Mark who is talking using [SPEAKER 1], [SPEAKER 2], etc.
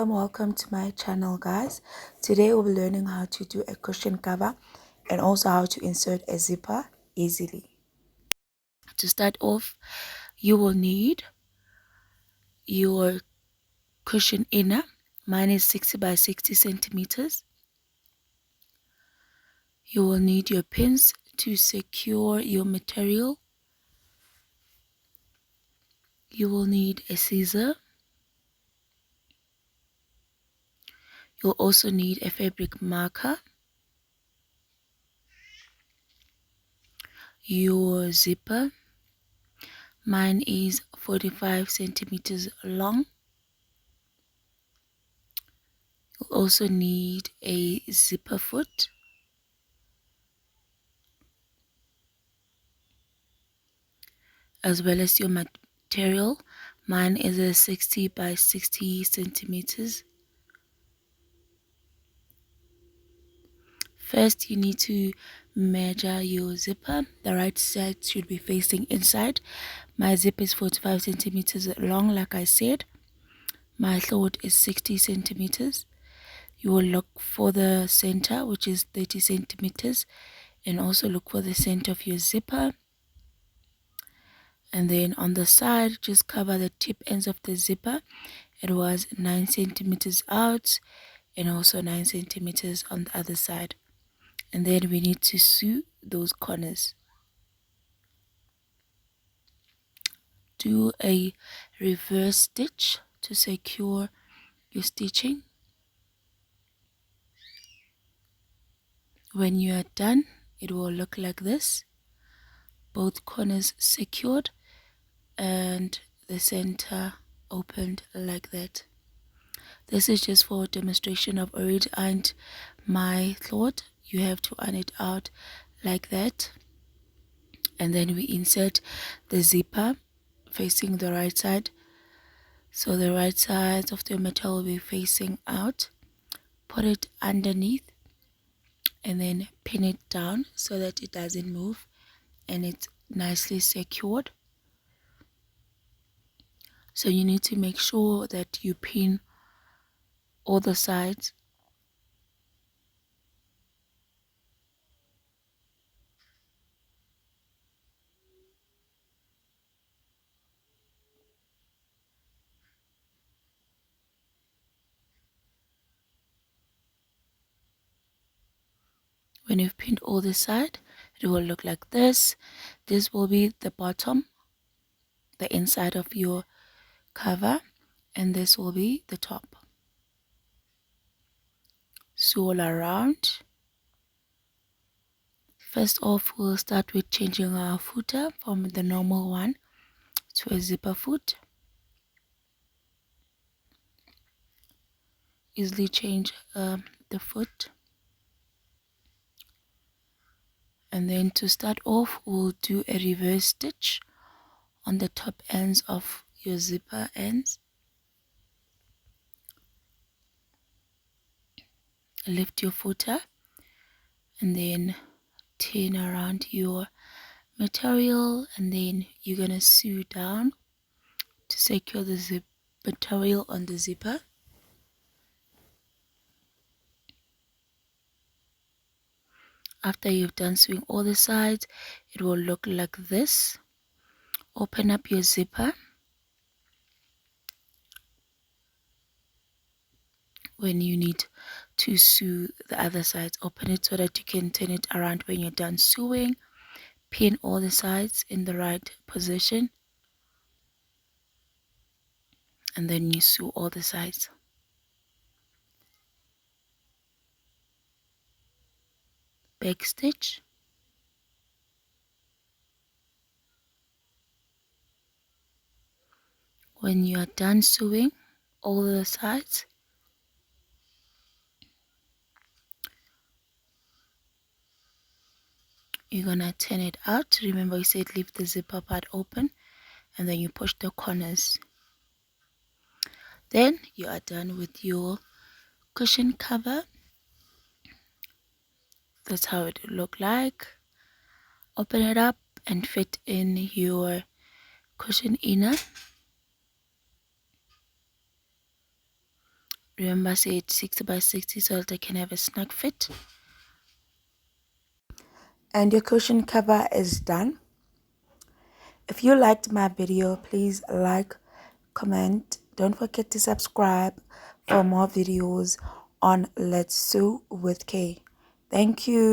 [SPEAKER 1] welcome to my channel, guys. Today we'll be learning how to do a cushion cover and also how to insert a zipper easily. To start off, you will need your cushion inner. Mine is 60 by 60 centimeters. You will need your pins to secure your material. You will need a scissor. You'll also need a fabric marker, your zipper. Mine is 45 centimeters long. You'll also need a zipper foot, as well as your material. Mine is a 60 by 60 centimeters. First, you need to measure your zipper. The right side should be facing inside. My zip is 45 centimeters long, like I said. My throat is 60 centimeters. You will look for the center, which is 30 centimeters, and also look for the center of your zipper. And then on the side, just cover the tip ends of the zipper. It was 9 centimeters out and also 9 centimeters on the other side. And then we need to sew those corners. Do a reverse stitch to secure your stitching. When you are done, it will look like this. Both corners secured and the center opened like that. This is just for demonstration. I've already ironed my cloth. You have to iron it out like that, and then we insert the zipper facing the right side. So the right side of the metal will be facing out. Put it underneath and then pin it down so that it doesn't move and it's nicely secured. So you need to make sure that you pin all the sides. When you've pinned all the side, it will look like this. This will be the bottom, the inside of your cover, and this will be the top. Sew all around. First off, we'll start with changing our footer from the normal one to a zipper foot. Easily change the foot. And then to start off, we'll do a reverse stitch on the top ends of your zipper ends. Lift your footer and then turn around your material, and then you're gonna sew down to secure the material on the zipper. After you've done sewing all the sides, it will look like this. Open up your zipper. When you need to sew the other sides, open it so that you can turn it around when you're done sewing. Pin all the sides in the right position, and then you sew all the sides. Back stitch. When you are done sewing all the sides, you're gonna turn it out. Remember, we said leave the zipper part open, and then you push the corners. Then you are done with your cushion cover. That's how it will look like. Open it up and fit in your cushion inner. Remember, I said 60 by 60 so that I can have a snug fit. And your cushion cover is done. If you liked my video, please like, comment. Don't forget to subscribe for more videos on Let's Sew with K. Thank you.